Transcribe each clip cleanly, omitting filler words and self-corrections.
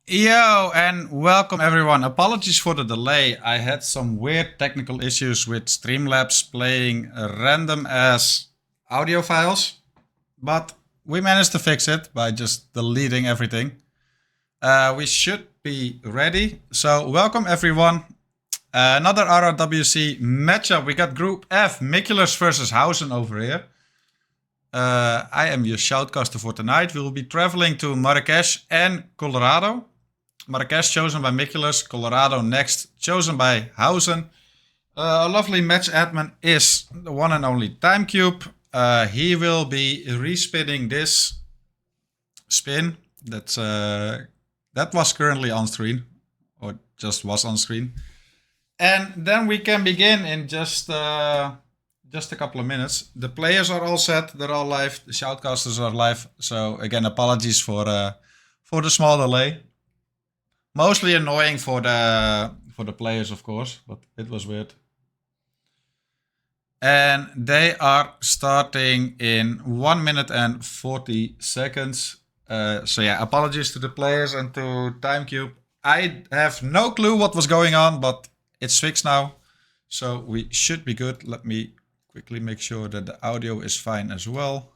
Yo, and welcome everyone. Apologies for the delay. I had some weird technical issues with Streamlabs playing random ass audio files, but we managed to fix it by just deleting everything. We should be ready. So, welcome everyone. Another RRWC matchup. We got Group F, Mikulers versus HOUSEN over here. I am your shoutcaster for tonight. We will be traveling to Marrakesh and Colorado. Marrakesh chosen by Mikulers, Colorado next chosen by HOUSEN. A lovely match admin is the one and only Timecube. He will be respinning this spin that was currently on screen, or just was on screen. And then we can begin in just a couple of minutes. The players are all set, they're all live, the shoutcasters are live. So again, apologies for the small delay. Mostly annoying for the players, of course, but it was weird. And they are starting in 1 minute and 40 seconds. So yeah, apologies to the players and to Timecube. I have no clue what was going on, but it's fixed now. So we should be good. Let me quickly make sure that the audio is fine as well.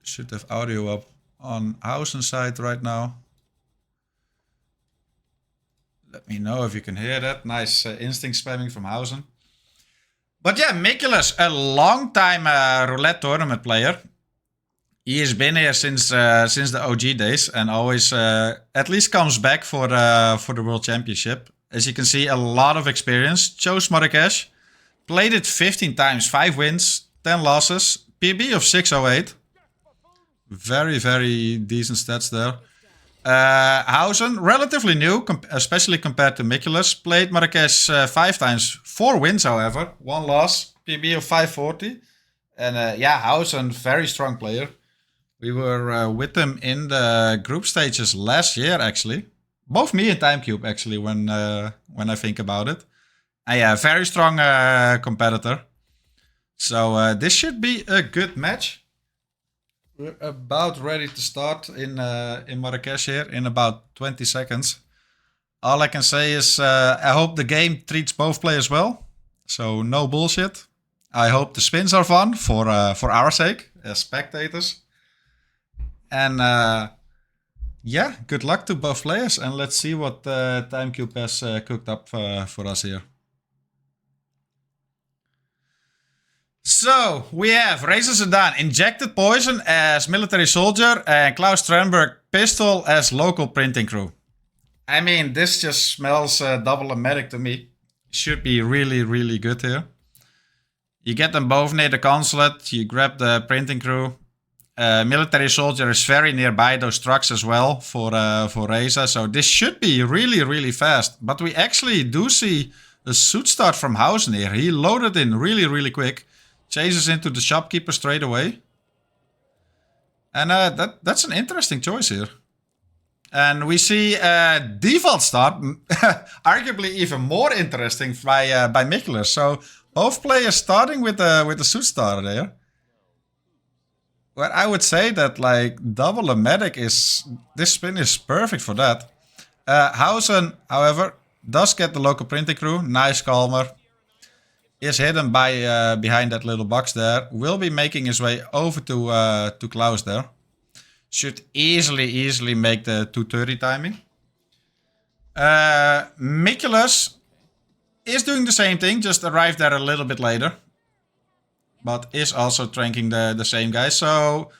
Should have audio up on HOUSEN side right now. Let me know if you can hear that. Nice instinct spamming from HOUSEN. But yeah, Mikulers, a long time roulette tournament player. He has been here since the OG days and always at least comes back for the World Championship. As you can see, a lot of experience. Chose Marrakesh. Played it 15 times, 5 wins, 10 losses. PB of 608. Very, very decent stats there. HOUSEN, relatively new, especially compared to Mikulers. Played Marrakesh 5 times, 4 wins, however. 1 loss, PB of 540. And yeah, HOUSEN, very strong player. We were with them in the group stages last year, actually. Both me and Timecube, actually, when I think about it. And yeah, very strong competitor. So this should be a good match. We're about ready to start in Marrakesh here in about 20 seconds. All I can say is I hope the game treats both players well. So no bullshit. I hope the spins are fun for our sake as spectators. And yeah, good luck to both players. And let's see what Timecube has cooked up for us here. So, we have Razor Sedan, Injected Poison as Military Soldier, and Klaus Trenberg Pistol as Local Printing Crew. I mean, this just smells double-o-matic to me. Should be really, really good here. You get them both near the consulate, you grab the Printing Crew. Military Soldier is very nearby those trucks as well for Razor, so this should be really, really fast. But we actually do see a suit start from HOUSEN here. He loaded in really, really quick. Chases into the shopkeeper straight away. And that's an interesting choice here. And we see default start, arguably even more interesting by Mikulers. So both players starting with the suit starter there. But I would say that like double-o-matic this spin is perfect for that. HOUSEN, however, does get the local printing crew. Nice calmer. Is hidden by behind that little box there. Will be making his way over to Klaus there. Should easily make the 230 timing. Mikulers is doing the same thing, just arrived there a little bit later. But is also tranking the same guy. So,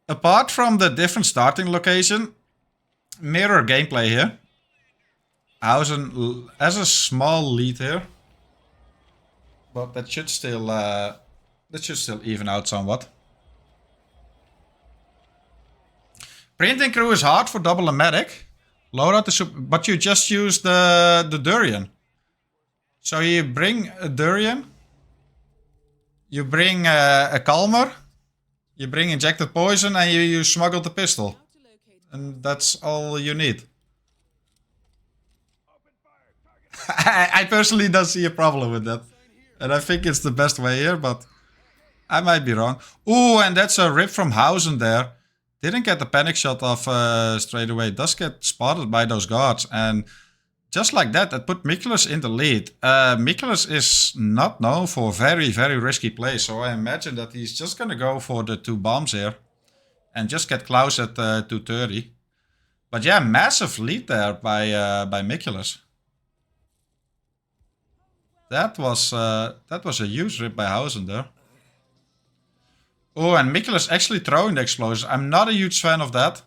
apart from the different starting location, mirror gameplay here. HOUSEN has a small lead here. But that should still even out somewhat. Printing crew is hard for double-o-matic. Load out the super, but you just use the durian. So you bring a durian. You bring a calmer. You bring injected poison and you smuggle the pistol. And that's all you need. I personally don't see a problem with that. And I think it's the best way here, but I might be wrong. Ooh, and that's a rip from HOUSEN there. Didn't get the panic shot off straight away. Does get spotted by those guards. And just like that, that put Mikulers in the lead. Mikulers is not known for very, very risky plays. So I imagine that he's just going to go for the 2 bombs here. And just get Klaus at 230. But yeah, massive lead there by Mikulers. That was a huge rip by HOUSEN there. Oh, and Mikulers actually throwing the explosive. I'm not a huge fan of that.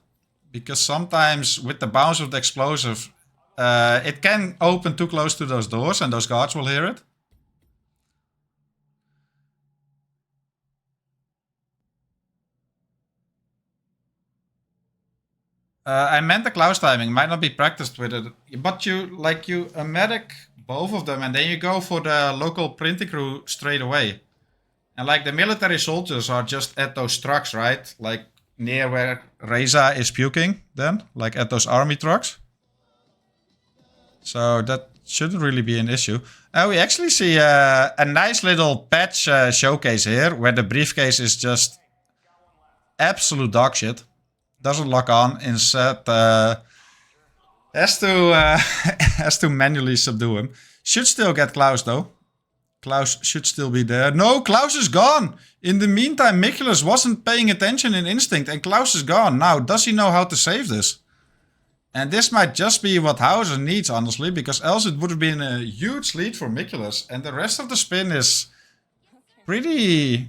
Because sometimes with the bounce of the explosive, it can open too close to those doors and those guards will hear it. I meant the Klaus timing. Might not be practiced with it. But you a medic both of them and then you go for the local printing crew straight away. And like the military soldiers are just at those trucks, right? Like near where Reza is puking then. Like at those army trucks. So that shouldn't really be an issue. We actually see a nice little patch showcase here. Where the briefcase is just absolute dog shit. Doesn't lock on. Instead has to manually subdue him. Should still get Klaus though. Klaus should still be there. No, Klaus is gone. In the meantime, Mikulers wasn't paying attention in Instinct and Klaus is gone. Now, does he know how to save this? And this might just be what HOUSEN needs, honestly, because else it would have been a huge lead for Mikulers. And the rest of the spin is pretty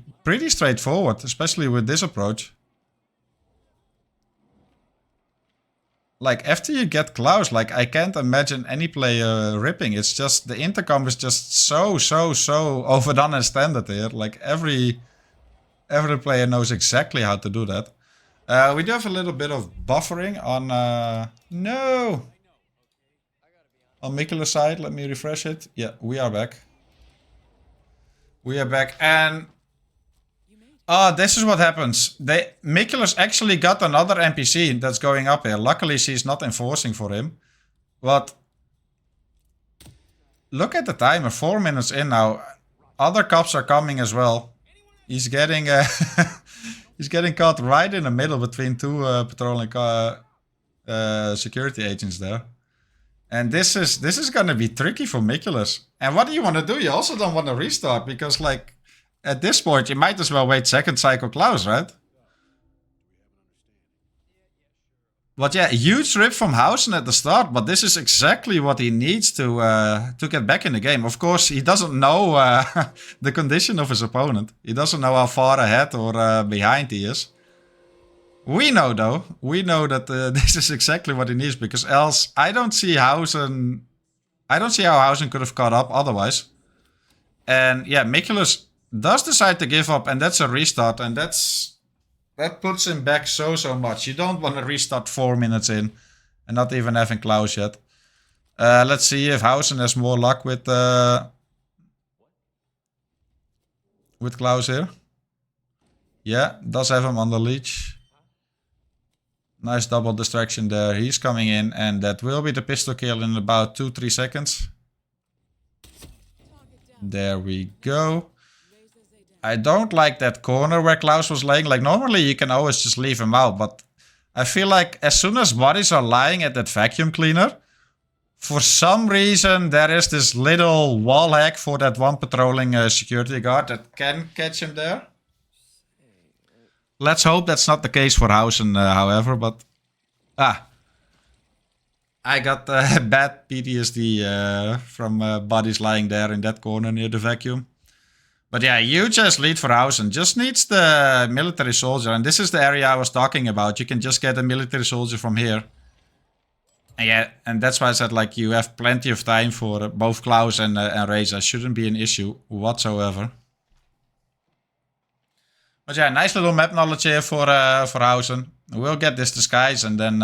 straightforward, especially with this approach. Like, after you get Klaus, like, I can't imagine any player ripping. It's just, the intercom is just so overdone and standard here. Like, every player knows exactly how to do that. We do have a little bit of buffering on, no! On Mikulers' side, let me refresh it. Yeah, we are back. We are back, and... Oh, this is what happens. Mikulers actually got another NPC that's going up here. Luckily, she's not enforcing for him. But look at the timer, 4 minutes in now. Other cops are coming as well. He's getting he's getting caught right in the middle between 2 patrolling security agents there. And this is gonna be tricky for Mikulers. And what do you want to do? You also don't want to restart because, like, at this point, you might as well wait second cycle Klaus, right? But yeah, huge rip from HOUSEN at the start, but this is exactly what he needs to get back in the game. Of course, he doesn't know the condition of his opponent. He doesn't know how far ahead or behind he is. We know, though. We know that this is exactly what he needs, because else I don't see HOUSEN... I don't see how HOUSEN could have caught up otherwise. And yeah, Mikulers does decide to give up, and that's a restart, and that puts him back so much. You don't want to restart 4 minutes in, and not even having Klaus yet. Let's see if HOUSEN has more luck with Klaus here. Yeah, does have him on the leash. Nice double distraction there. He's coming in, and that will be the pistol kill in about 2-3 seconds. There we go. I don't like that corner where Klaus was laying. Like, normally you can always just leave him out, but I feel like as soon as bodies are lying at that vacuum cleaner, for some reason there is this little wall hack for that one patrolling security guard that can catch him there. Let's hope that's not the case for HOUSEN, however, but... I got bad PTSD from bodies lying there in that corner near the vacuum. But yeah, huge ass lead for HOUSEN. Just needs the military soldier. And this is the area I was talking about. You can just get a military soldier from here. And yeah, and that's why I said, like, you have plenty of time for both Klaus and Reza. Shouldn't be an issue whatsoever. But yeah, nice little map knowledge here for HOUSEN. We'll get this disguise and then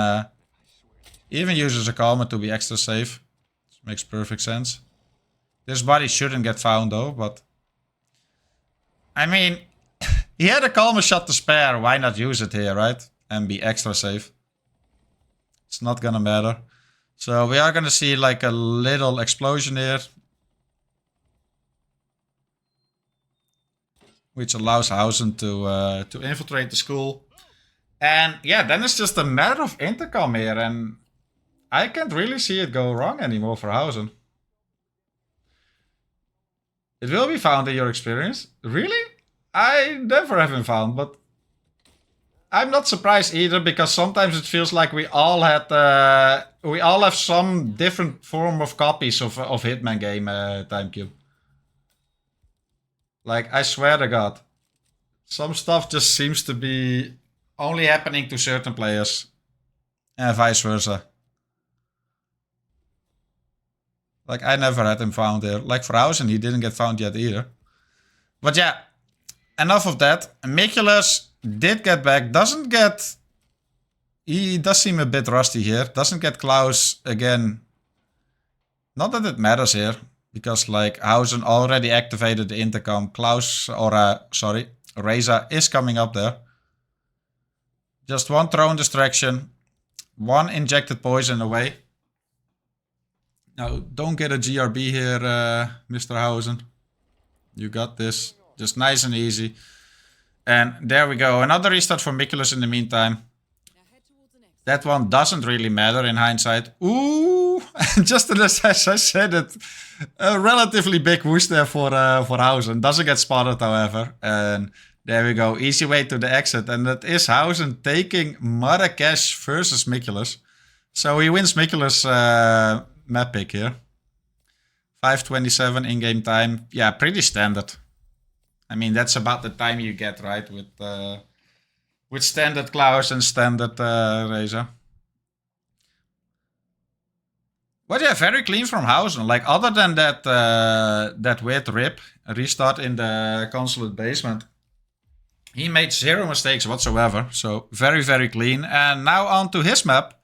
even uses a Calmer to be extra safe. This makes perfect sense. This body shouldn't get found though, but... I mean, he had a Calmer shot to spare. Why not use it here, right? And be extra safe. It's not gonna matter. So we are gonna see like a little explosion here. Which allows HOUSEN to infiltrate the school. And yeah, then it's just a matter of intercom here, and I can't really see it go wrong anymore for HOUSEN. It will be found in your experience. Really? I never have been found, but I'm not surprised either, because sometimes it feels like we all have some different form of copies of Hitman game Timecube. Like, I swear to God, some stuff just seems to be only happening to certain players, and vice versa. Like, I never had him found there. Like for HOUSEN, he didn't get found yet either. But yeah, enough of that. Mikulers did get back. Doesn't get... He does seem a bit rusty here. Doesn't get Klaus again. Not that it matters here, because like HOUSEN already activated the intercom. Klaus, or sorry, Reza is coming up there. Just one thrown distraction. One injected poison away. Now, don't get a GRB here, Mr. HOUSEN. You got this. Just nice and easy. And there we go. Another restart for Mikulers in the meantime. That one doesn't really matter in hindsight. Ooh! Just as I said it, a relatively big whoosh there for HOUSEN. Doesn't get spotted, however. And there we go. Easy way to the exit. And that is HOUSEN taking Marrakesh versus Mikulers. So he wins Mikulers map pick here. 5:27 in-game time. Yeah, pretty standard. I mean, that's about the time you get, right? With standard Klaus and standard Reza. But yeah, very clean from HOUSEN. Like, other than that weird rip restart in the consulate basement, he made zero mistakes whatsoever. So very, very clean. And now on to his map.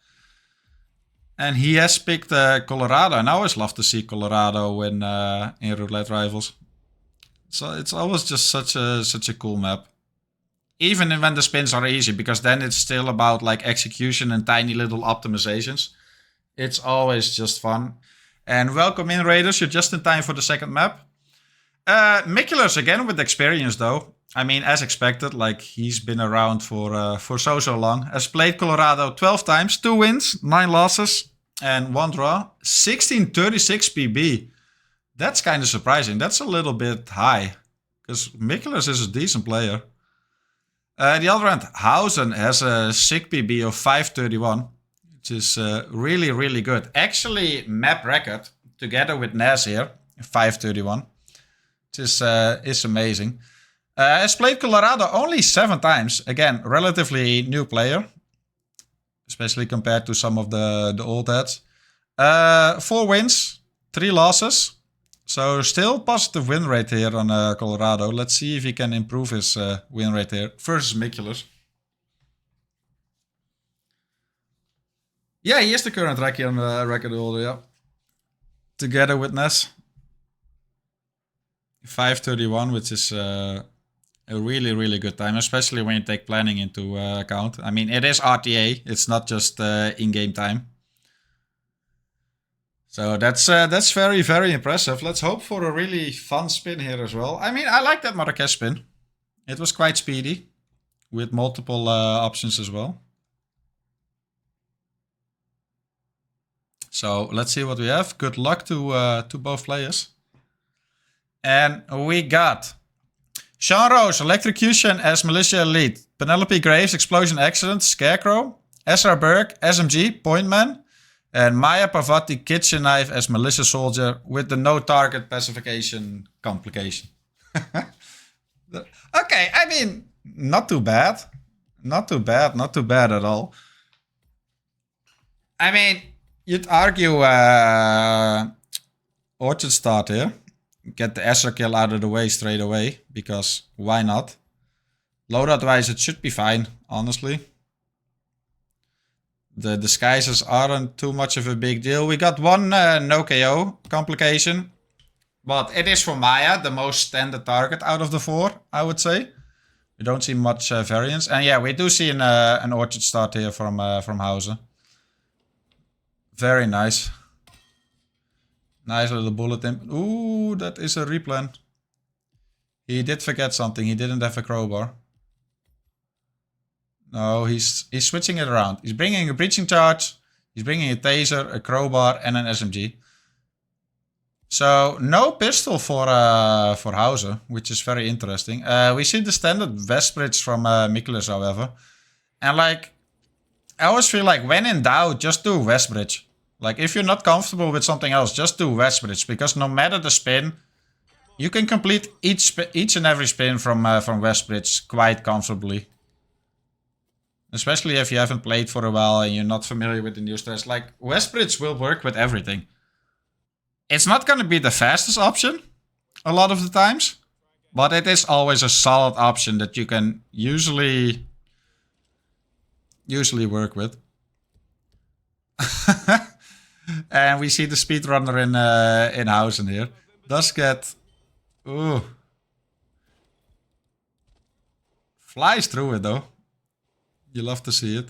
And he has picked Colorado. And I always love to see Colorado in Roulette Rivals. So it's always just such a cool map. Even when the spins are easy, because then it's still about like execution and tiny little optimizations. It's always just fun. And welcome in, Raiders. You're just in time for the second map. Mikulers again with experience, though. I mean, as expected, like he's been around for so long. Has played Colorado 12 times, 2 wins, 9 losses, and 1 draw. 1636 PB. That's kind of surprising. That's a little bit high, because Mikulers is a decent player. The other end, HOUSEN has a sick PB of 531, which is really, really good. Actually, map record together with Nas here, 531, which is amazing. Has played Colorado only 7 times. Again, relatively new player, especially compared to some of the old heads. 4 wins, 3 losses. So still positive win rate here on Colorado. Let's see if he can improve his win rate here versus Mikulers. Yeah, he is the current record holder, yeah. Together with Ness. 531, which is a really, really good time, especially when you take planning into account. I mean, it is RTA. It's not just in-game time. So that's very, very impressive. Let's hope for a really fun spin here as well. I mean, I like that Marrakesh spin. It was quite speedy, with multiple options as well. So let's see what we have. Good luck to both players. And we got Sean Rose, Electrocution as Militia Elite. Penelope Graves, Explosion Accident, Scarecrow. SR Burke, SMG, Pointman. And Maya Parvati, Kitchen Knife as Militia Soldier with the no target pacification complication. Okay, I mean, not too bad. Not too bad, not too bad at all. I mean, you'd argue Orchard start here. Get the Esra kill out of the way straight away, because why not? Loadout-wise, it should be fine, honestly. The disguises aren't too much of a big deal. We got one no KO complication. But it is for Maya, the most standard target out of the 4, I would say. We don't see much variance. And yeah, we do see an Orchard start here from HOUSEN. Very nice. Nice little bulletin. Ooh, that is a replan. He did forget something. He didn't have a crowbar. No, he's switching it around. He's bringing a breaching charge. He's bringing a taser, a crowbar, and an SMG. So no pistol for HOUSEN, which is very interesting. We see the standard vest bridge from Mikulers, however. And like, I always feel like when in doubt, just do West Bridge. Like if you're not comfortable with something else, just do West Bridge, because no matter the spin, you can complete each and every spin from West Bridge quite comfortably. Especially if you haven't played for a while and you're not familiar with the new stress. Like West Bridge will work with everything. It's not going to be the fastest option a lot of the times, but it is always a solid option that you can usually work with. And we see the speedrunner in HOUSEN here. Does get... Ooh. Flies through it though. You love to see it.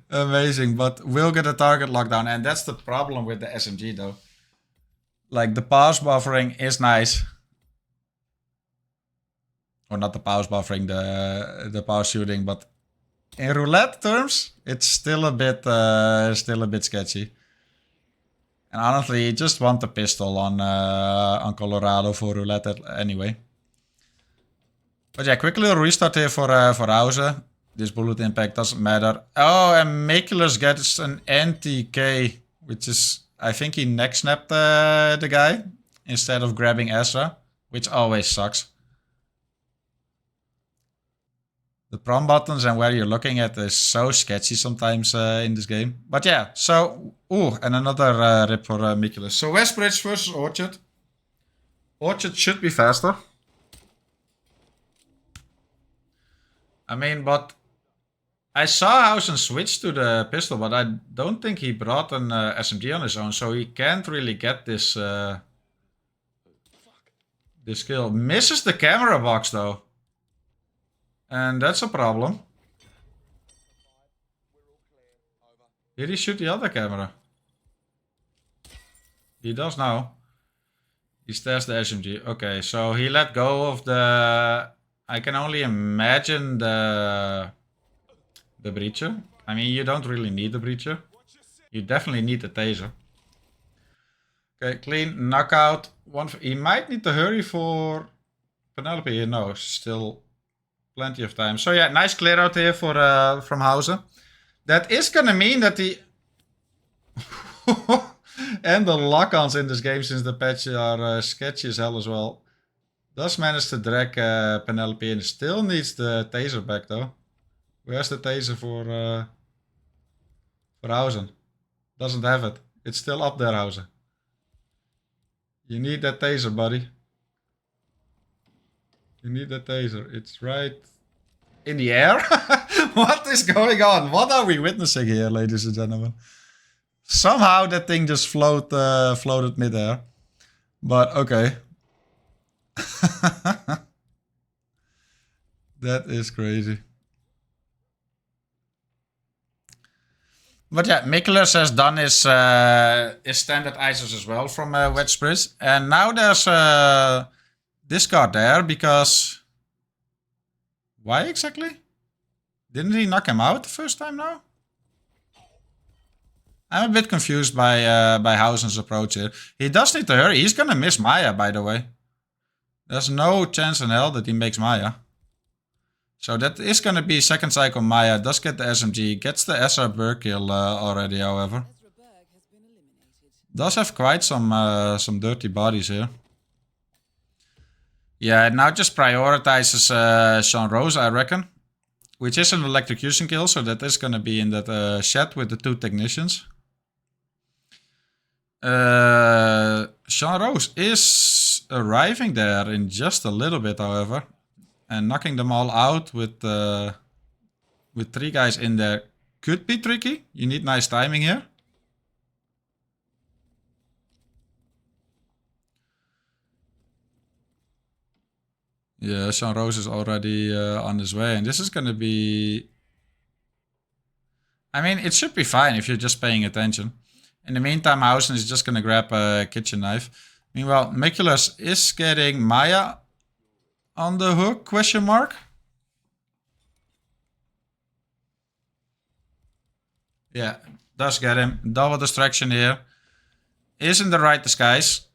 Amazing, but will get a target lockdown, and that's the problem with the SMG though. Like the pause buffering is nice. Or not the pause buffering, the pause shooting, but in roulette terms, it's still a bit sketchy. And honestly, you just want the pistol on Colorado for roulette anyway. But yeah, quick little restart here for HOUSEN. This bullet impact doesn't matter. Oh, and Mikulers gets an NTK, which is, I think he neck snapped the guy instead of grabbing Ezra, which always sucks. The prom buttons and where you're looking at is so sketchy sometimes in this game. But yeah, so... Ooh, and another rip for Mikulers. So West Bridge versus Orchard. Orchard should be faster. I mean, but... I saw HOUSEN switch to the pistol, but I don't think he brought an SMG on his own. So he can't really get this... this kill. Misses the camera box though. And that's a problem. Did he shoot the other camera? He does now. He stares the SMG. Okay, so he let go of the... I can only imagine the breacher. I mean, you don't really need the breacher. You definitely need the taser. Okay, clean knockout. He might need to hurry for Penelope here. No, still plenty of time. So yeah, nice clear out here for from HOUSEN. That is gonna mean that the and the lock-ons in this game since the patch are sketchy as hell as well. Does manage to drag Penelope in. Still needs the taser back though. Where's the taser for HOUSEN? Doesn't have it. It's still up there, HOUSEN. You need that taser, buddy. You need that taser. It's right in the air. What is going on? What are we witnessing here, ladies and gentlemen? Somehow that thing just floated mid-air. But okay. That is crazy. But yeah, Mikulers has done his standard ISOs as well from West Bridge. And now there's discard there because... Why exactly? Didn't he knock him out the first time now? I'm a bit confused by HOUSEN's approach here. He does need to hurry. He's gonna miss Maya, by the way. There's no chance in hell that he makes Maya. So that is gonna be second cycle Maya. Does get the SMG. Gets the Ezra Burke kill already, however. Does have quite some dirty bodies here. Yeah, now just prioritizes Sean Rose, I reckon. Which is an electrocution kill, so that is gonna be in that shed with the two technicians. Sean Rose is arriving there in just a little bit, however. And knocking them all out with 3 guys in there could be tricky. You need nice timing here. Yeah, Sean Rose is already on his way. And this is going to be... I mean, it should be fine if you're just paying attention. In the meantime, HOUSEN is just going to grab a kitchen knife. Meanwhile, Mikulers is getting Maya on the hook, question mark? Yeah, does get him. Double distraction here. Is in the right disguise.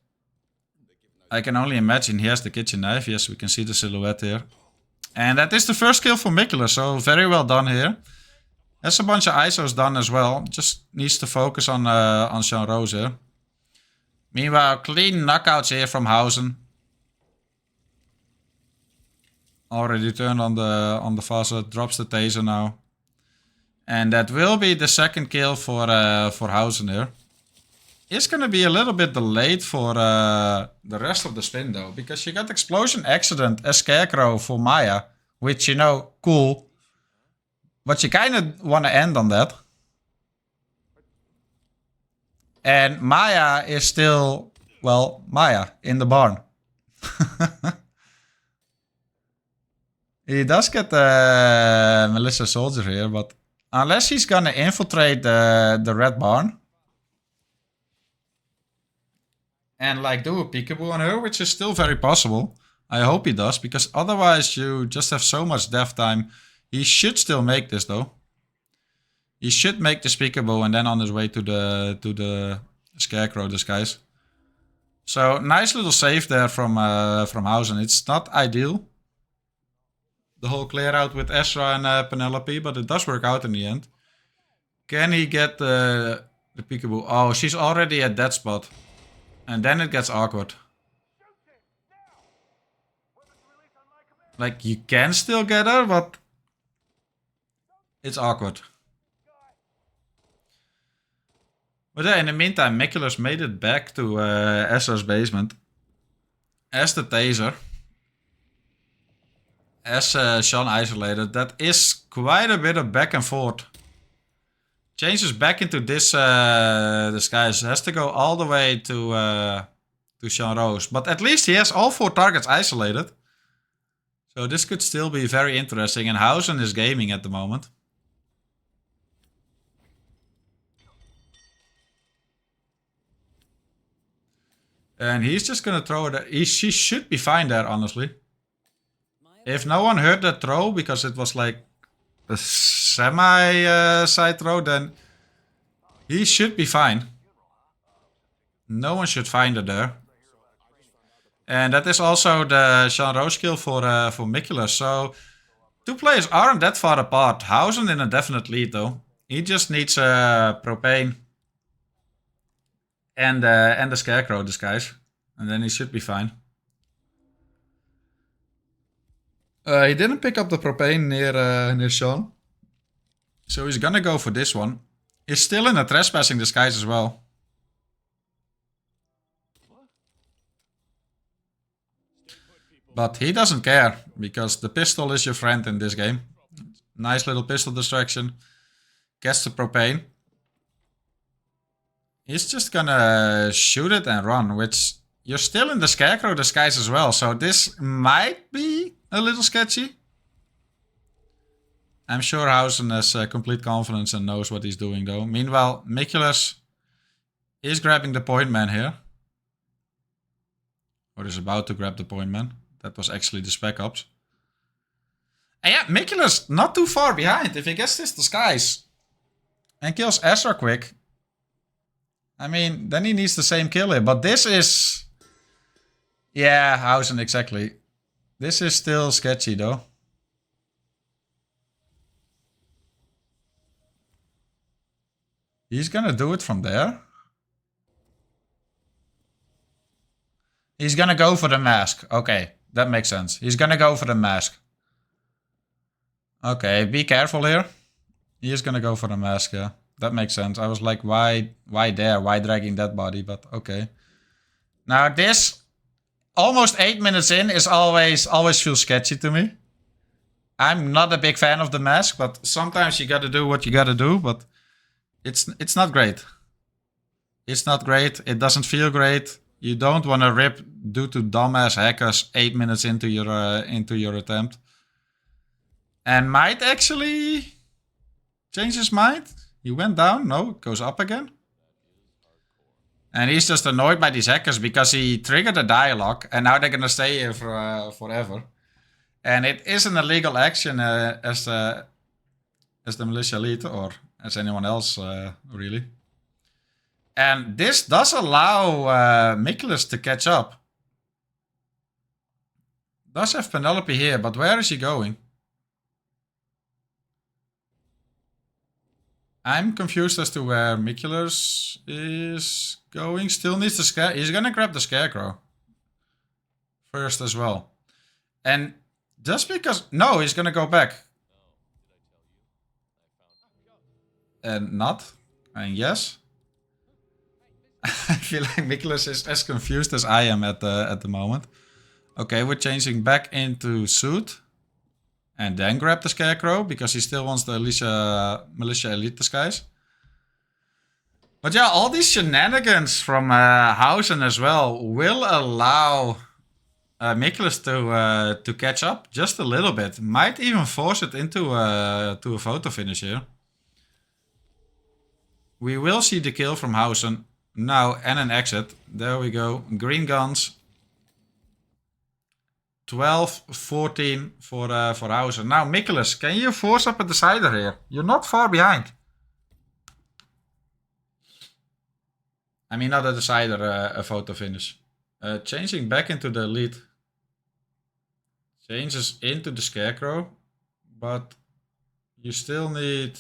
I can only imagine he has the kitchen knife. Yes, we can see the silhouette here. And that is the first kill for Mikulers, so very well done here. Has a bunch of ISOs done as well. Just needs to focus on Sean Rose here. Meanwhile, clean knockouts here from HOUSEN. Already turned on the faucet, drops the taser now. And that will be the second kill for HOUSEN here. It's gonna be a little bit delayed for the rest of the spin though, because you got Explosion, Accident, a Scarecrow for Maya, which, you know, cool. But you kind of want to end on that. And Maya is still, well, Maya in the barn. He does get Melissa Soldier here, but unless he's gonna infiltrate the red barn and like do a peekaboo on her, which is still very possible. I hope he does, because otherwise you just have so much death time. He should still make this though. He should make the peekaboo and then on his way to the Scarecrow disguise. So nice little save there from HOUSEN. It's not ideal, the whole clear out with Ezra and Penelope, but it does work out in the end. Can he get the peekaboo? Oh, she's already at that spot. And then it gets awkward. Like, you can still get her, but it's awkward. But yeah, in the meantime, Mikulers made it back to Ezra's basement. As the taser. As Sean isolated. That is quite a bit of back and forth. Changes back into this disguise. Has to go all the way to Sean Rose. But at least he has all 4 targets isolated. So this could still be very interesting. And HOUSEN is gaming at the moment. And he's just gonna throw it. She should be fine there, honestly. If no one heard that throw, because it was like a semi-side throw, then he should be fine. No one should find her there. And that is also the Sean Rose kill for Mikulers. So 2 players aren't that far apart. HOUSEN in a definite lead though. He just needs propane and the Scarecrow disguise, and then he should be fine. He didn't pick up the propane near Sean, so he's gonna go for this one. He's still in a trespassing disguise as well. But he doesn't care, because the pistol is your friend in this game. Nice little pistol distraction. Gets the propane. He's just gonna shoot it and run, which you're still in the Scarecrow disguise as well. So this might be a little sketchy. I'm sure HOUSEN has complete confidence and knows what he's doing though. Meanwhile, Mikulers is grabbing the point man here. Or is about to grab the point man. That was actually the Spec Ops. And yeah, Mikulers not too far behind. If he gets this disguise and kills Ezra quick, I mean, then he needs the same kill here. But this is... yeah, HOUSEN, exactly. This is still sketchy though. He's gonna do it from there. He's gonna go for the mask. Okay, that makes sense. He's gonna go for the mask. Okay, be careful here. He is gonna go for the mask, yeah. That makes sense. I was like, why there? Why dragging that body? But okay. Now this, almost 8 minutes in, is always feels sketchy to me. I'm not a big fan of the mask, but sometimes you gotta do what you gotta do, but it's not great. It's not great. It doesn't feel great. You don't want to rip due to dumbass hackers 8 minutes into your attempt. And might actually change his mind. He went down. No, it goes up again. And he's just annoyed by these hackers because he triggered a dialogue and now they're gonna stay here for forever. And it is an illegal action as the militia leader, or as anyone else, really. And this does allow Mikulers to catch up. Does have Penelope here, but where is he going? I'm confused as to where Mikulers is going. Still needs the scare. He's gonna grab the scarecrow first as well. And just because... No, he's gonna go back. And not. And yes. I feel like Mikulers is as confused as I am at the moment. Okay, we're changing back into suit. And then grab the scarecrow, because he still wants the militia elite disguise. But yeah, all these shenanigans from HOUSEN as well will allow Mikulers to catch up just a little bit. Might even force it into to a photo finish here. We will see the kill from HOUSEN now and an exit. There we go. Green guns. 12-14 for HOUSEN. Now, Mikulers, can you force up a decider here? You're not far behind. I mean, not a decider, a photo finish. Changing back into the lead. Changes into the scarecrow. But you still need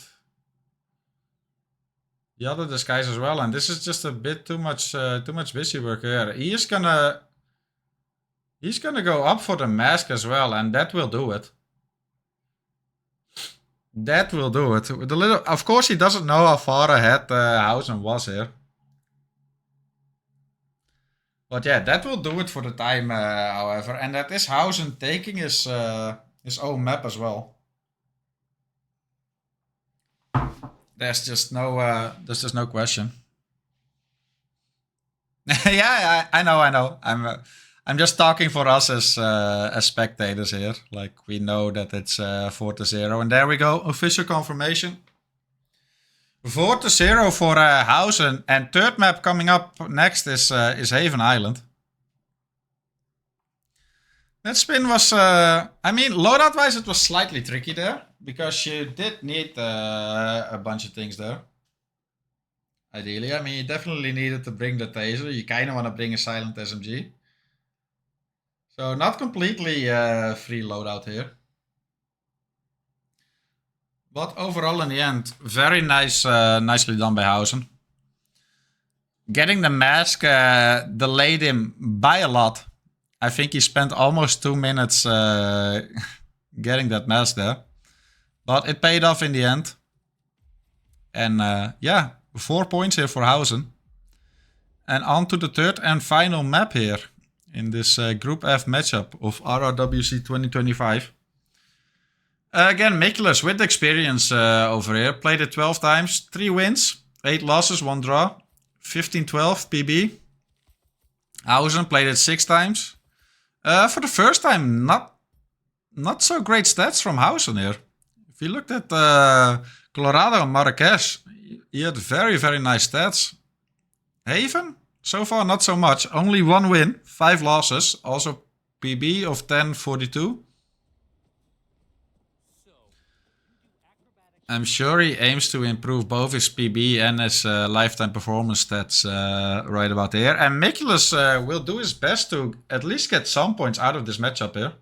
the other disguise as well. And this is just a bit too much busy work here. He's gonna go up for the mask as well, and that will do it. That will do it. With a little, of course, he doesn't know how far ahead HOUSEN was here. But yeah, that will do it for the time, however. And that is HOUSEN taking his own map as well. There's just no question. Yeah, I know. I'm just talking for us as spectators here. Like, we know that it's 4-0. And there we go. Official confirmation. 4-0 for HOUSEN. And third map coming up next is Haven Island. That spin was... I mean, loadout-wise, it was slightly tricky there. Because you did need a bunch of things there. Ideally. I mean, you definitely needed to bring the taser. You kind of want to bring a silent SMG. So not completely free loadout here. But overall in the end, very nice, nicely done by HOUSEN. Getting the mask delayed him by a lot. I think he spent almost 2 minutes getting that mask there. But it paid off in the end. And yeah, 4 points here for HOUSEN. And on to the third and final map here. In this Group F matchup of RRWC2025. Again, Mikulers with experience over here. Played it 12 times, 3 wins, 8 losses, 1 draw. 15-12 PB. HOUSEN played it 6 times. For the first time, not so great stats from HOUSEN here. If you looked at Colorado and Marrakesh, he had very, very nice stats. Haven? So far, not so much. Only 1 win, 5 losses. Also PB of 10-42. I'm sure he aims to improve both his PB and his lifetime performance stats right about here. And Mikulers will do his best to at least get some points out of this matchup here.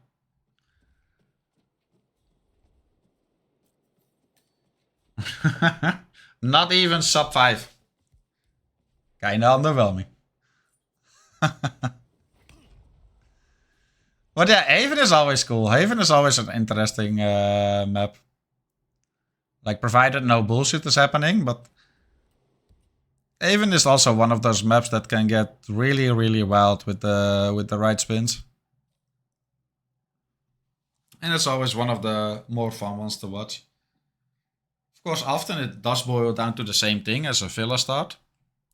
Not even sub 5. Kinda underwhelming. But yeah, Haven is always cool. Haven is always an interesting map. Like, provided no bullshit is happening, but Haven is also one of those maps that can get really, really wild with the right spins. And it's always one of the more fun ones to watch. Of course, often it does boil down to the same thing as a Villa start.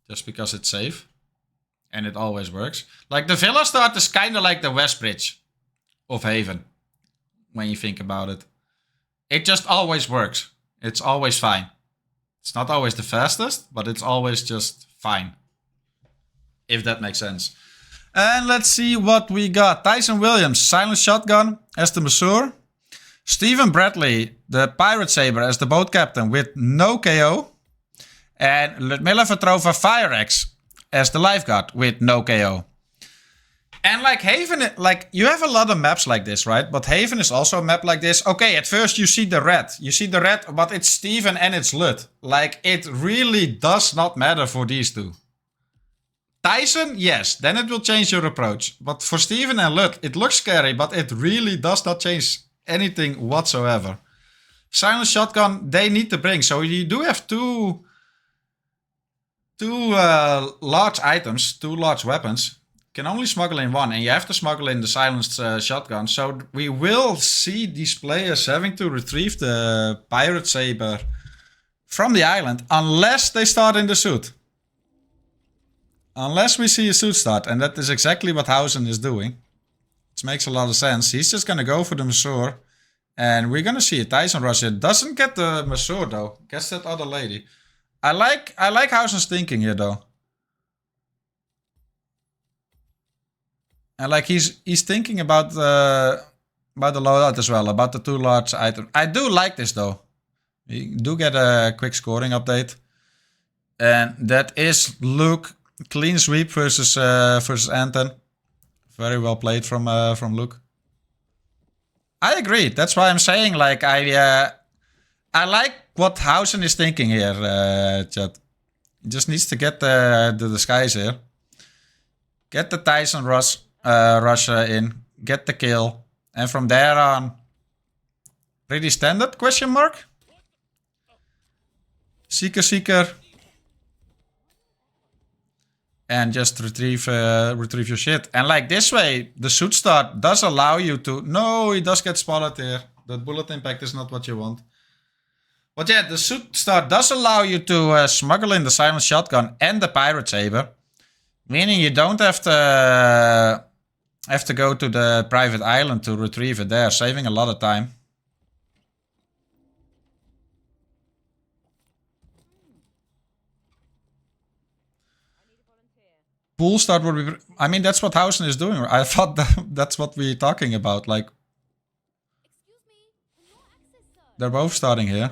Just because it's safe. And it always works. Like, the Villa start is kind of like the West Bridge of Haven. When you think about it. It just always works. It's always fine. It's not always the fastest, but it's always just fine. If that makes sense. And let's see what we got. Tyson Williams, Silent Shotgun as the Masseur. Stephen Bradley, the Pirate Saber as the boat captain with no KO. And Ludmila Vetrova Fire Axe as the lifeguard with no KO. And like Haven, like you have a lot of maps like this, right? But Haven is also a map like this. Okay, at first you see the red. You see the red, but it's Steven and it's Lud. Like it really does not matter for these two. Tyson, yes, then it will change your approach. But for Steven and Lud, it looks scary, but it really does not change anything whatsoever. Silent Shotgun, they need to bring. So you do have two large items, two large weapons. Can only smuggle in one, and you have to smuggle in the silenced shotgun. So we will see these players having to retrieve the Pirate Saber from the island, unless they start in the suit. Unless we see a suit start, and that is exactly what HOUSEN is doing. Which makes a lot of sense. He's just gonna go for the Masseur, and we're gonna see a Tyson rush here. Doesn't get the Masseur though, gets that other lady. I like HOUSEN's thinking here though. And like he's thinking about the loadout as well, about the two large items. I do like this though. You do get a quick scoring update. And that is Luke. Clean sweep versus Anton. Very well played from Luke. I agree. That's why I'm saying like I like what HOUSEN is thinking here, chat. He just needs to get the disguise here. Get the Tyson rush in, get the kill, and from there on, pretty standard, question mark? Seeker. And just retrieve your shit. And like this way, the suit start does allow you to... No, he does get spotted here. That bullet impact is not what you want. But yeah, the suit start does allow you to smuggle in the silent shotgun and the Pirate Saber. Meaning you don't have to go to the private island to retrieve it there, saving a lot of time. Pool start would be... I mean, that's what HOUSEN is doing. I thought that's what we're talking about. Like, they're both starting here.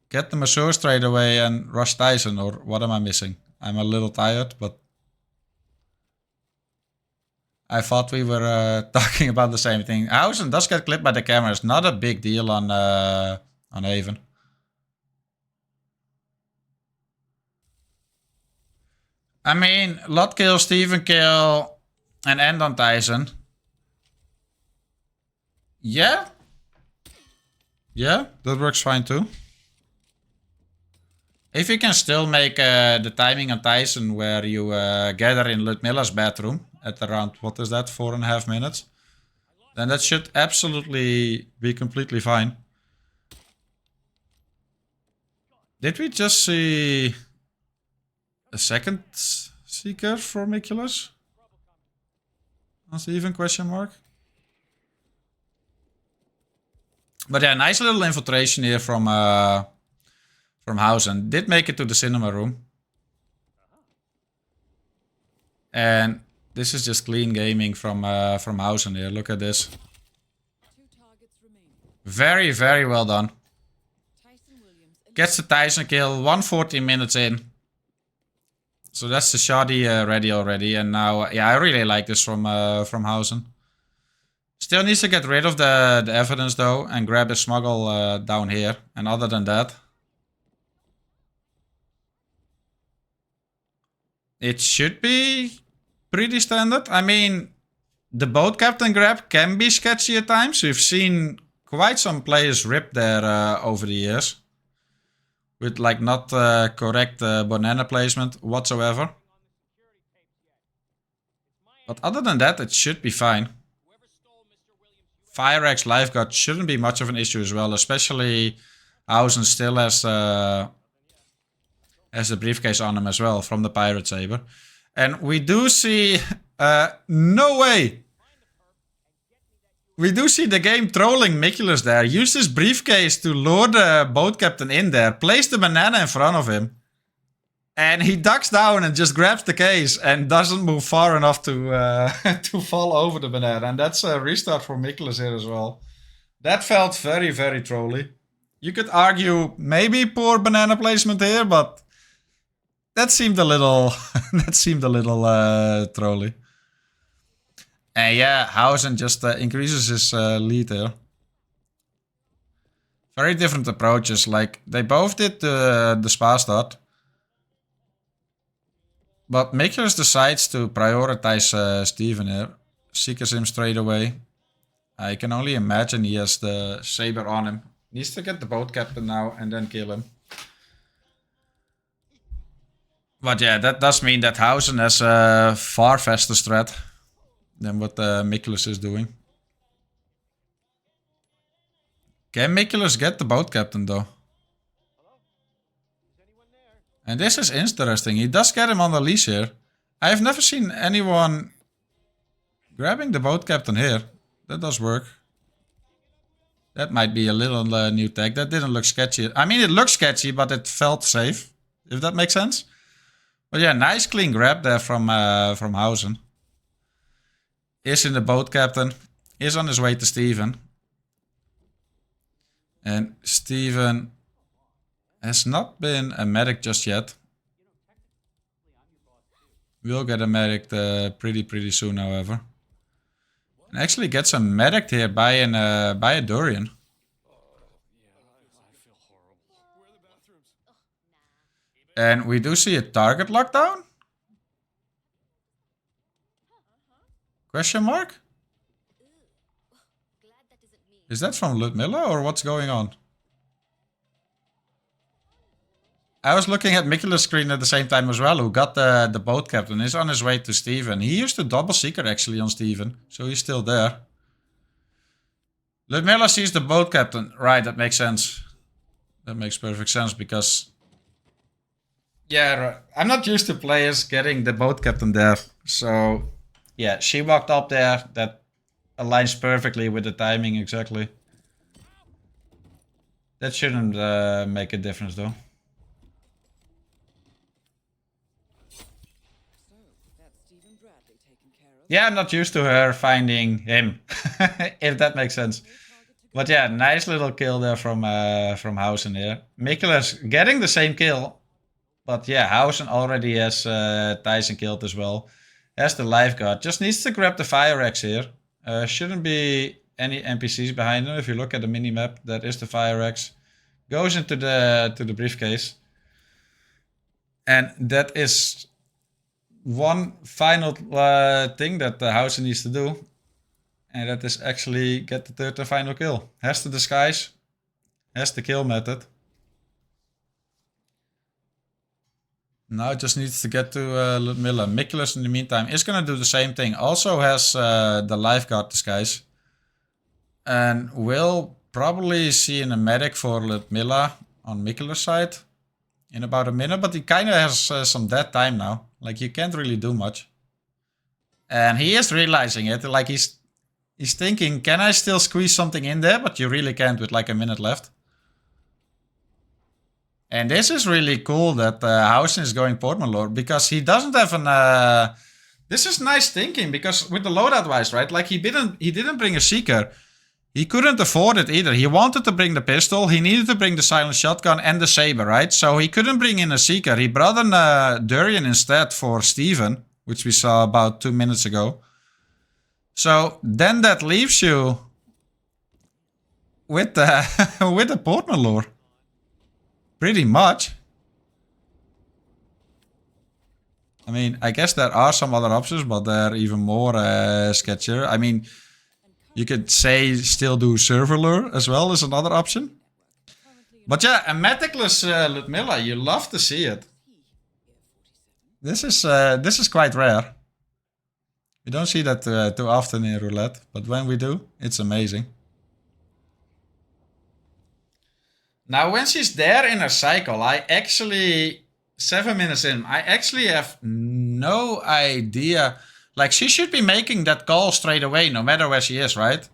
Get the Masseur straight away and rush Tyson, or what am I missing? I'm a little tired, but I thought we were talking about the same thing. HOUSEN does get clipped by the camera. It's not a big deal on Haven. I mean, Lot kill, Steven kill, and end on Tyson. Yeah? Yeah, that works fine too. If you can still make the timing on Tyson where you gather in Ludmila's bathroom at around, what is that, 4.5 minutes? Then that should absolutely be completely fine. Did we just see a second Seeker for Mikulers? That's even question mark. But yeah, nice little infiltration here from HOUSEN. Did make it to the cinema room. And this is just clean gaming from HOUSEN here. Look at this. Very, very well done. Gets the Tyson kill, 140 minutes in. So that's the shoddy ready already. And now, yeah, I really like this from HOUSEN. Still needs to get rid of the evidence though and grab his smuggle down here. And other than that, it should be pretty standard. I mean, the boat captain grab can be sketchy at times. We've seen quite some players rip there over the years. With like not correct banana placement whatsoever. But other than that, it should be fine. Fire Axe Lifeguard shouldn't be much of an issue as well. Especially HOUSEN still has the briefcase on him as well from the Pirate Saber. And we do see... no way! We do see the game trolling Mikulers there. Use his briefcase to lure the boat captain in there. Place the banana in front of him. And he ducks down and just grabs the case and doesn't move far enough to to fall over the banana. And that's a restart for Mikulers here as well. That felt very, very trolly. You could argue maybe poor banana placement here, but that seemed a little trolly. And yeah, HOUSEN just increases his lead here. Very different approaches. Like they both did the spa start. But Mikulers decides to prioritize Steven here. Seekers him straight away. I can only imagine he has the saber on him. Needs to get the boat captain now and then kill him. But yeah, that does mean that HOUSEN has a far faster strat than what Mikulers is doing. Can Mikulers get the boat captain though? And this is interesting. He does get him on the leash here. I have never seen anyone grabbing the boat captain here. That does work. That might be a little new tech. That didn't look sketchy. I mean, it looked sketchy, but it felt safe. If that makes sense. But yeah, nice clean grab there from HOUSEN. Is in the boat captain. Is on his way to Steven. And Steven has not been a medic just yet. Will get a medic pretty soon, however. And actually gets a medic here by a Durian. And we do see a target lockdown? Question mark? Is that from Ludmilla or what's going on? I was looking at Mikulers' screen at the same time as well, who got the boat captain. Is on his way to Steven. He used to double seeker actually on Steven, so he's still there. Ludmilla sees the boat captain. Right, that makes sense. That makes perfect sense because... yeah, I'm not used to players getting the boat captain there. So, yeah, she walked up there. That aligns perfectly with the timing exactly. That shouldn't make a difference though. Yeah, I'm not used to her finding him, if that makes sense. But yeah, nice little kill there from HOUSEN here. Mikulers getting the same kill. But yeah, HOUSEN already has Tyson killed as well. Has the lifeguard. Just needs to grab the fire axe here. Shouldn't be any NPCs behind him. If you look at the minimap, that is the fire axe. Goes into the briefcase. And that is... one final thing that HOUSEN needs to do. And that is actually get the third and final kill. Has the disguise. Has the kill method. Now it just needs to get to Ludmilla. Mikulers in the meantime is going to do the same thing. Also has the lifeguard disguise. And will probably see in a medic for Ludmilla on Mikulers' side. In about a minute, but he kind of has some dead time now. Like, you can't really do much. And he is realizing it. Like, he's thinking, can I still squeeze something in there? But you really can't with like a minute left. And this is really cool that HOUSEN is going Portman Lord. Because he doesn't have an... this is nice thinking. Because with the loadout wise, right? Like, he didn't bring a Seeker. He couldn't afford it either. He wanted to bring the pistol. He needed to bring the silent shotgun and the saber, right? So he couldn't bring in a Seeker. He brought in a Durian instead for Steven, which we saw about 2 minutes ago. So then that leaves you with the with the Portman lore. Pretty much. I mean, I guess there are some other options, but they're even more sketchier. I mean... you could say still do server lure as well as another option. But yeah, a medicless Ludmilla, you love to see it. This is quite rare. We don't see that too often in roulette, but when we do, it's amazing. Now when she's there in her cycle, I actually, 7 minutes in, I actually have no idea... like, she should be making that call straight away, no matter where she is, right?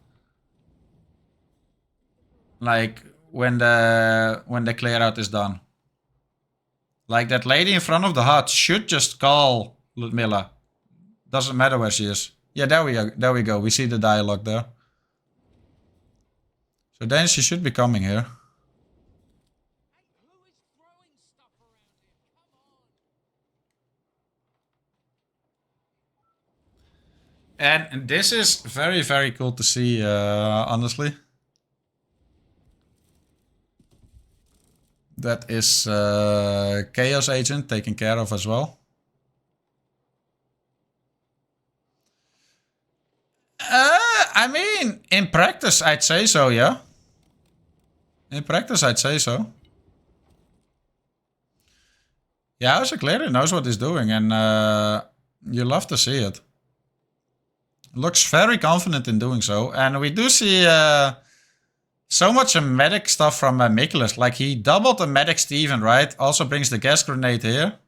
Like, when the clear out is done. Like, that lady in front of the hut should just call Ludmilla. Doesn't matter where she is. Yeah, there we go. There we go. We see the dialogue there. So then she should be coming here. And this is very, very cool to see, honestly. That is Chaos Agent taken care of as well. I mean, in practice, I'd say so, yeah. In practice, I'd say so. Yeah, Housen clearly knows what he's doing, and you love to see it. Looks very confident in doing so, and we do see so much medic stuff from Mikulers. Like, he doubled the medic Steven, right? Also brings the gas grenade here.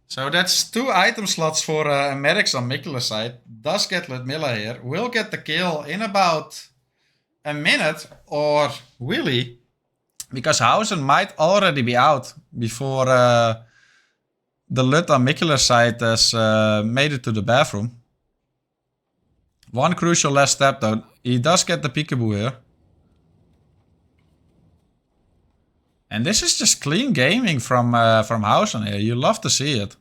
So that's 2 item slots for medics on Mikulers' side. Does get Ludmilla here. Will get the kill in about a minute, or will he? Because Housen might already be out before the Lud on Mikulers' side has made it to the bathroom. One crucial last step though. He does get the peekaboo here. And this is just clean gaming from Housen here. You love to see it.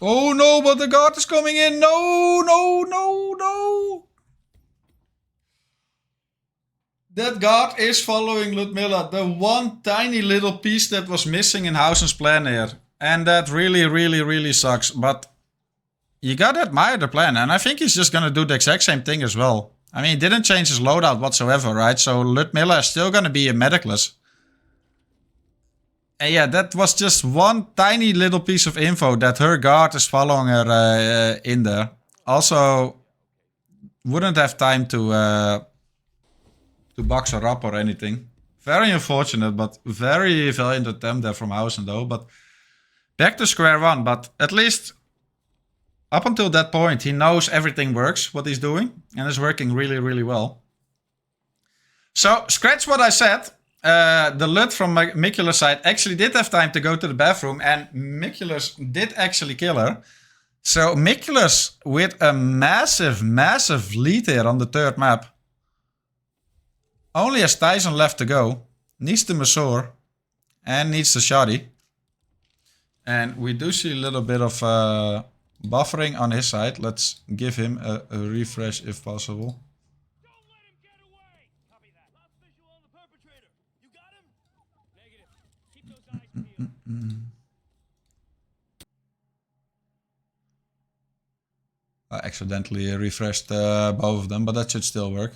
Oh no, but the guard is coming in. No, no, no, no. That guard is following Ludmilla. The one tiny little piece that was missing in Housen's plan here. And that really, really, really sucks. But you gotta admire the plan. And I think he's just gonna do the exact same thing as well. I mean, he didn't change his loadout whatsoever, right? So Ludmilla is still gonna be a medicless. And yeah, that was just one tiny little piece of info that her guard is following her in there. Also, wouldn't have time to box her up or anything. Very unfortunate, but very valiant attempt there from Housen though. But back to square one. But at least up until that point, he knows everything works, what he's doing. And is working really, really well. So, scratch what I said. The Lud from Mikulers' side actually did have time to go to the bathroom. And Mikulers did actually kill her. So, Mikulers with a massive, massive lead here on the third map. Only has Tyson left to go. Needs the Masseur. And needs the Shoddy. And we do see a little bit of buffering on his side. Let's give him a refresh if possible. I accidentally refreshed both of them, but that should still work.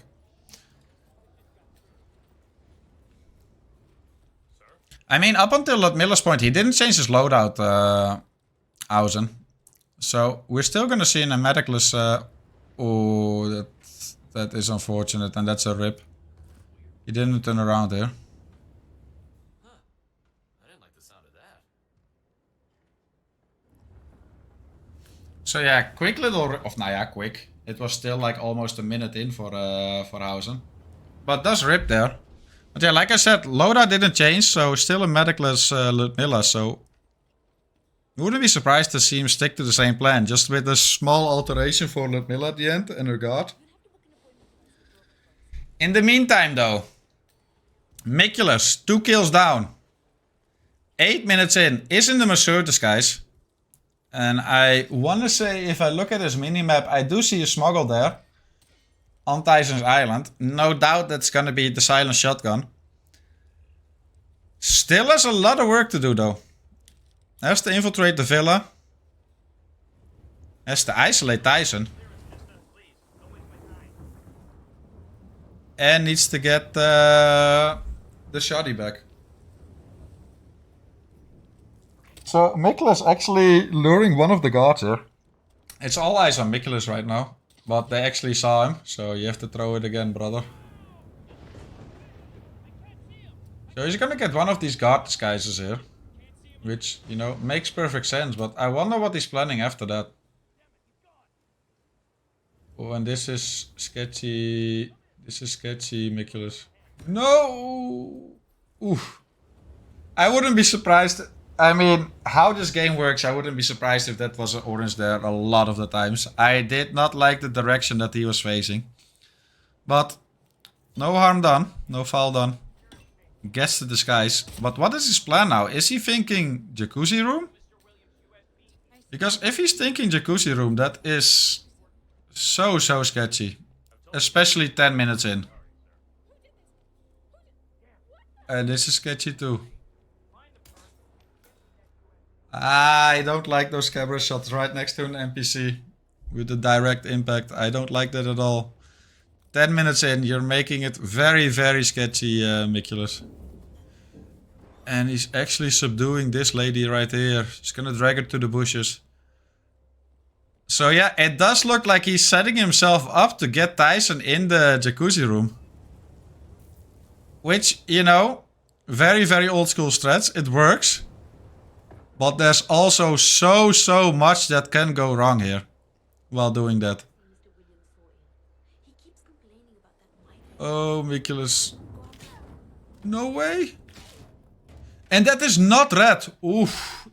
I mean, up until Ludmilla's point, he didn't change his loadout, Housen. So, we're still gonna see an medicless... oh, that is unfortunate, and that's a rip. He didn't turn around here. Huh. I didn't like the sound of that. So yeah, quick little... Of, nou ja, quick. It was still like almost a minute in for Housen. But does rip there. But yeah, like I said, loadout didn't change, so still a medicless Ludmilla, so... Wouldn't be surprised to see him stick to the same plan, just with a small alteration for Ludmilla at the end and her guard. In the meantime though, Mikulers, 2 kills down. 8 minutes in, is in the Masseur disguise. And I want to say, if I look at his minimap, I do see a smuggle there. On Tyson's Island. No doubt that's gonna be the silent shotgun. Still has a lot of work to do though. Has to infiltrate the villa. Has to isolate Tyson. And needs to get the Shoddy back. So Mikulers actually luring one of the guards here. It's all eyes on Mikulers right now. But they actually saw him, so you have to throw it again, brother. So he's gonna get one of these guard disguises here. Which, you know, makes perfect sense, but I wonder what he's planning after that. Oh, and this is sketchy. This is sketchy, Mikulers. No! Oof. I wouldn't be surprised. I mean, how this game works, I wouldn't be surprised if that was an orange there a lot of the times. I did not like the direction that he was facing. But no harm done. No foul done. Gets the disguise. But what is his plan now? Is he thinking jacuzzi room? Because if he's thinking jacuzzi room, that is so sketchy. Especially 10 minutes in. And this is sketchy too. I don't like those camera shots right next to an NPC. With the direct impact. I don't like that at all. 10 minutes in, you're making it very sketchy, Mikulers. And he's actually subduing this lady right here. He's gonna drag her to the bushes. So yeah, it does look like he's setting himself up to get Tyson in the jacuzzi room. Which, you know, very old school strats. It works. But there's also so much that can go wrong here while doing that. Oh, Mikulers. No way. And that is not red. Oof.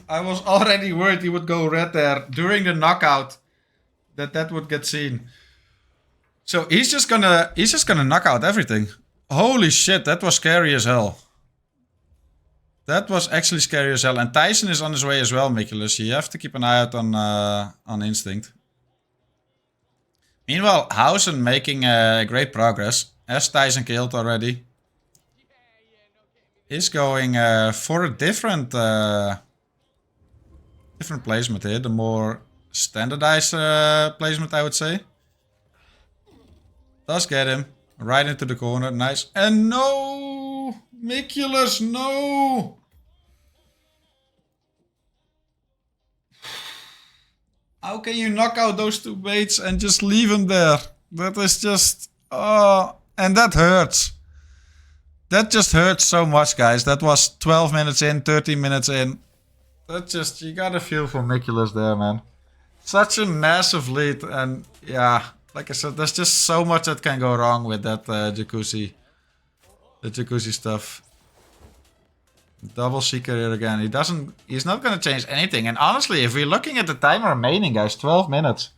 I was already worried he would go red there during the knockout. That would get seen. So he's just gonna knock out everything. Holy shit, that was scary as hell. That was actually scary as hell. And Tyson is on his way as well, Mikulers. You have to keep an eye out on Instinct. Meanwhile, HOUSEN making great progress. As Tyson killed already. Is going for a different placement here. The more standardized placement, I would say. Does get him. Right into the corner. Nice. And no! Mikulers, no! How can you knock out those two baits and just leave him there? That is just... Oh, and that hurts. That just hurts so much, guys. That was 12 minutes in, 13 minutes in. That just... You gotta feel for Mikulers there, man. Such a massive lead. And yeah, like I said, there's just so much that can go wrong with that jacuzzi. The jacuzzi stuff. Double seeker here again. He's not gonna change anything. And honestly, if we're looking at the time remaining, guys, 12 minutes.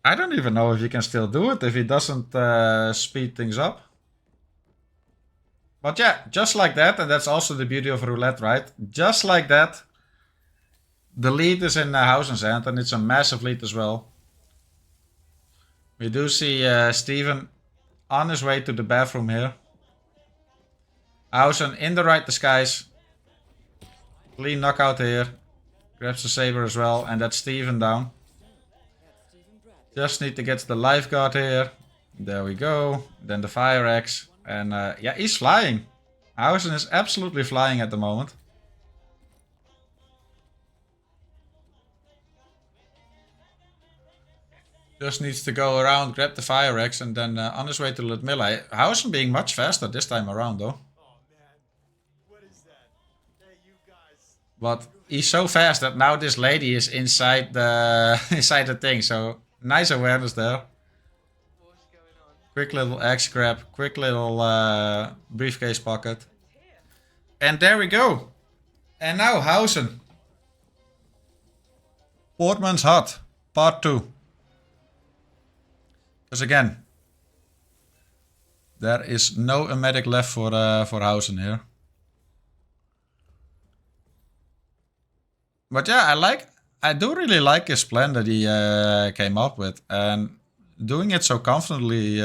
I don't even know if he can still do it if he doesn't speed things up. But yeah, just like that, and that's also the beauty of roulette, right? Just like that, the lead is in HOUSEN's hand, and it's a massive lead as well. We do see Steven on his way to the bathroom here. HOUSEN in the right disguise. Clean knockout here. Grabs the saber as well, and that's Steven down. Just need to get to the lifeguard here. There we go. Then the fire axe. And yeah, he's flying. HOUSEN is absolutely flying at the moment. Just needs to go around, grab the fire axe, and then on his way to Ludmilla. HOUSEN being much faster this time around, though. But he's so fast that now this lady is inside the thing. So nice awareness there. Quick little axe grab, quick little briefcase pocket. And there we go. And now HOUSEN. Portman's Hut, part 2. Because again, there is no emetic left for HOUSEN here. But yeah, I do really like his plan that he came up with, and doing it so confidently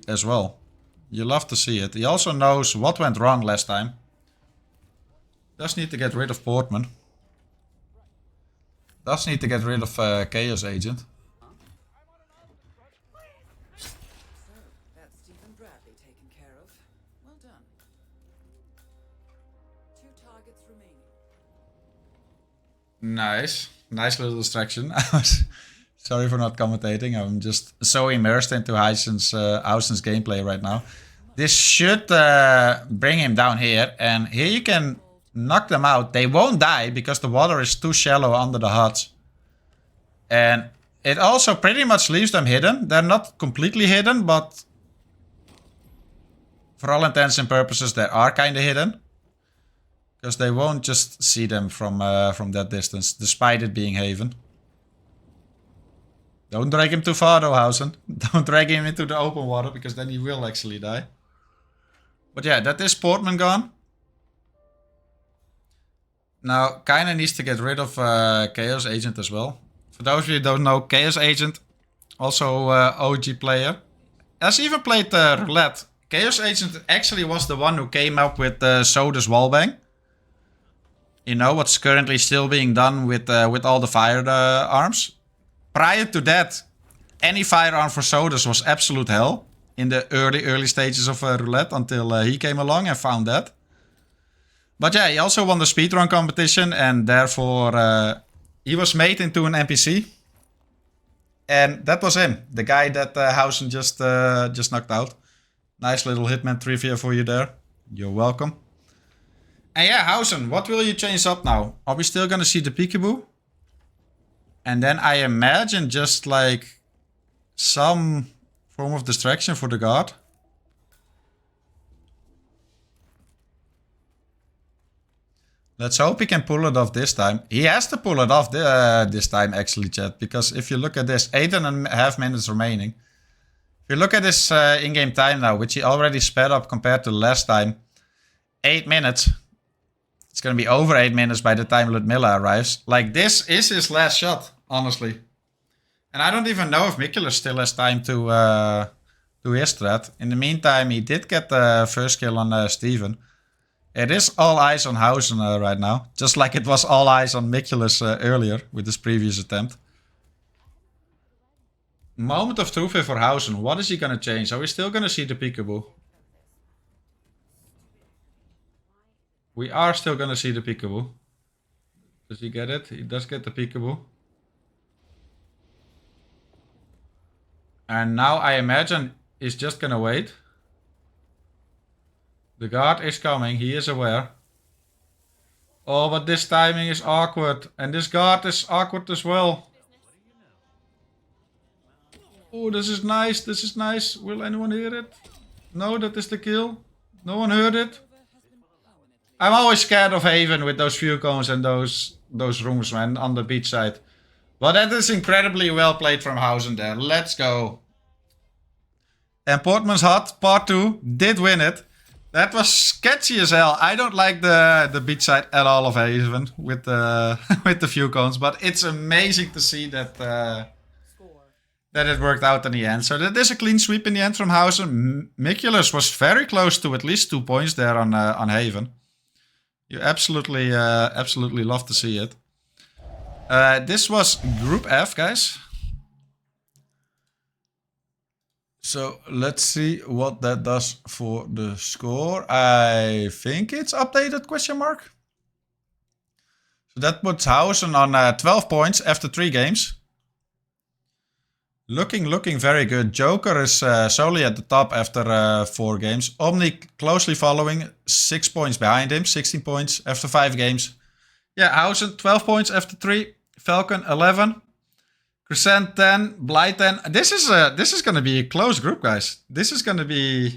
as well. You love to see it. He also knows what went wrong last time. Does need to get rid of Portman. Does need to get rid of Chaos Agent. Nice. Nice little distraction. Sorry for not commentating. I'm just so immersed into HOUSEN's gameplay right now. This should bring him down here. And here you can knock them out. They won't die because the water is too shallow under the huts. And it also pretty much leaves them hidden. They're not completely hidden, but for all intents and purposes, they are kind of hidden. Because they won't just see them from that distance, despite it being Haven. Don't drag him too far though, HOUSEN. Don't drag him into the open water, because then he will actually die. But yeah, that is Portman gone. Now, kinda needs to get rid of Chaos Agent as well. For those of you who don't know, Chaos Agent, also OG player, has even played Roulette. Chaos Agent actually was the one who came up with Soda's wallbang. You know, what's currently still being done with all the firearms. Prior to that, any firearm for Sodas was absolute hell in the early stages of Roulette until he came along and found that. But yeah, he also won the speedrun competition and therefore he was made into an NPC. And that was him, the guy that HOUSEN just knocked out. Nice little Hitman trivia for you there. You're welcome. And yeah, HOUSEN, what will you change up now? Are we still gonna see the peekaboo? And then I imagine just like some form of distraction for the guard. Let's hope he can pull it off this time. He has to pull it off this time actually, chat. Because if you look at this, 8.5 minutes remaining. If you look at this in-game time now, which he already sped up compared to last time. 8 minutes. It's going to be over 8 minutes by the time Ludmilla arrives. Like, this is his last shot, honestly. And I don't even know if Mikulers still has time to do his threat. In the meantime, he did get the first kill on Steven. It is all eyes on HOUSEN right now. Just like it was all eyes on Mikulers earlier with his previous attempt. Moment of truth here for HOUSEN. What is he going to change? Are we still going to see the peekaboo? We are still going to see the peekaboo. Does he get it? He does get the peekaboo. And now I imagine he's just going to wait. The guard is coming. He is aware. Oh, but this timing is awkward. And this guard is awkward as well. Oh, this is nice. This is nice. Will anyone hear it? No, that is the kill. No one heard it. I'm always scared of Haven with those fuel cones and those rooms, man, on the beach side. But that is incredibly well played from HOUSEN there. Let's go. And Portman's Hut, part 2, did win it. That was sketchy as hell. I don't like the beach side at all of Haven with the with the fuel cones, but it's amazing to see that that it worked out in the end. So that is a clean sweep in the end from HOUSEN. Mikulers was very close to at least 2 points there on Haven. You absolutely love to see it. This was Group F, guys. So let's see what that does for the score. I think it's updated, question mark. So that puts HOUSEN on 12 points after 3 games. Looking very good. Joker is solely at the top after 4 games. Omni closely following, 6 points behind him, 16 points after 5 games. Yeah, HOUSEN 12 points after 3. Falcon 11. Crescent 10. Blight 10. This is going to be a close group, guys. This is going to be